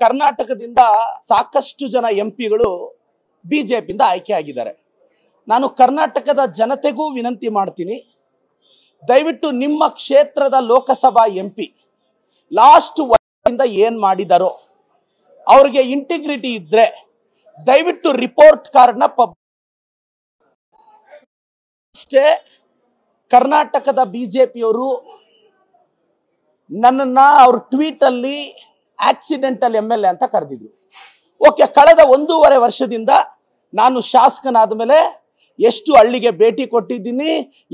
ಕರ್ನಾಟಕದಿಂದ ಸಾಕಷ್ಟು ಜನ ಎಂಪಿಗಳು ಬಿಜೆಪಿಯಿಂದ ಆಯ್ಕೆ ಆಗಿದ್ದಾರೆ. ನಾನು ಕರ್ನಾಟಕದ ಜನತೆಗೂ ವಿನಂತಿ ಮಾಡ್ತೀನಿ, ದಯವಿಟ್ಟು ನಿಮ್ಮ ಕ್ಷೇತ್ರದ ಲೋಕಸಭಾ ಎಂಪಿ ಲಾಸ್ಟ್ ವರ್ಷದಿಂದ ಏನ್ ಮಾಡಿದಾರೋ ಅವ್ರಿಗೆ ಇಂಟಿಗ್ರಿಟಿ ಇದ್ರೆ ದಯವಿಟ್ಟು ರಿಪೋರ್ಟ್ ಕಾರ್ಡ್ನ ಅಷ್ಟೇ. ಕರ್ನಾಟಕದ ಬಿಜೆಪಿಯವರು ನನ್ನನ್ನ ಅವ್ರ ಟ್ವೀಟ್ ಅಲ್ಲಿ ಆಕ್ಸಿಡೆಂಟಲ್ MLA ಅಂತ ಕರೆದಿದ್ರು. ಓಕೆ, ಕಳೆದ 1.5 ವರ್ಷದಿಂದ ನಾನು ಶಾಸಕನಾದ ಮೇಲೆ ಎಷ್ಟು ಹಳ್ಳಿಗೆ ಭೇಟಿ ಕೊಟ್ಟಿದ್ದೀನಿ,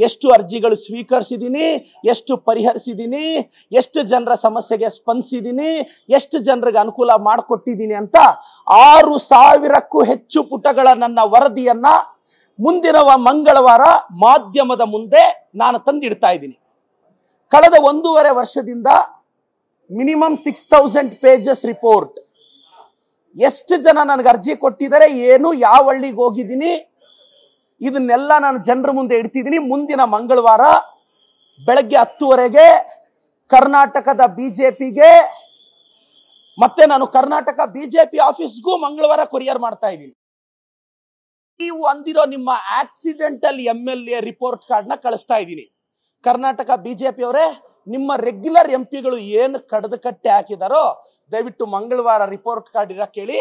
ಎಷ್ಟು ಅರ್ಜಿಗಳು ಸ್ವೀಕರಿಸಿದ್ದೀನಿ, ಎಷ್ಟು ಪರಿಹರಿಸಿದ್ದೀನಿ, ಎಷ್ಟು ಜನರ ಸಮಸ್ಯೆಗೆ ಸ್ಪಂದಿಸಿದ್ದೀನಿ, ಎಷ್ಟು ಜನರಿಗೆ ಅನುಕೂಲ ಮಾಡಿಕೊಟ್ಟಿದ್ದೀನಿ ಅಂತ 6,000ಕ್ಕೂ ಹೆಚ್ಚು ಪುಟಗಳ ನನ್ನ ವರದಿಯನ್ನ ಮುಂದಿನ ಮಂಗಳವಾರ ಮಾಧ್ಯಮದ ಮುಂದೆ ನಾನು ತಂದಿಡ್ತಾ ಇದ್ದೀನಿ. ಕಳೆದ 1.5 ವರ್ಷದಿಂದ ಮಿನಿಮಮ್ 6,000 ಪೇಜಸ್ ರಿಪೋರ್ಟ್. ಎಷ್ಟು ಜನ ನನಗೆ ಅರ್ಜಿ ಕೊಟ್ಟಿದ್ದಾರೆ, ಏನು, ಯಾವ ಹಳ್ಳಿಗೆ ಹೋಗಿದ್ದೀನಿ, ಇದನ್ನೆಲ್ಲ ನಾನು ಜನರ ಮುಂದೆ ಇಡ್ತಿದ್ದೀನಿ. ಮುಂದಿನ ಮಂಗಳವಾರ ಬೆಳಗ್ಗೆ 10:30ಗೆ ಕರ್ನಾಟಕದ ಬಿಜೆಪಿಗೆ ಮತ್ತೆ ನಾನು ಕರ್ನಾಟಕ ಬಿಜೆಪಿ ಆಫೀಸ್ಗೂ ಮಂಗಳವಾರ ಕೊರಿಯರ್ ಮಾಡ್ತಾ ಇದ್ದೀನಿ. ನೀವು ಅಂದಿರೋ ನಿಮ್ಮ ಆಕ್ಸಿಡೆಂಟಲ್ MLA ರಿಪೋರ್ಟ್ ಕಾರ್ಡ್ನ ಕಳಿಸ್ತಾ ಇದ್ದೀನಿ. ಕರ್ನಾಟಕ ಬಿಜೆಪಿ ಅವರೇ, ನಿಮ್ಮ ರೆಗ್ಯುಲರ್ ಎಂಪಿಗಳು ಏನು ಕಡ್ದು ಕಟ್ಟೆ ಹಾಕಿದಾರೋ ದಯವಿಟ್ಟು ಮಂಗಳವಾರ ರಿಪೋರ್ಟ್ ಕಾರ್ಡ್ ಇರಕ್ಕೆ ಹೇಳಿ.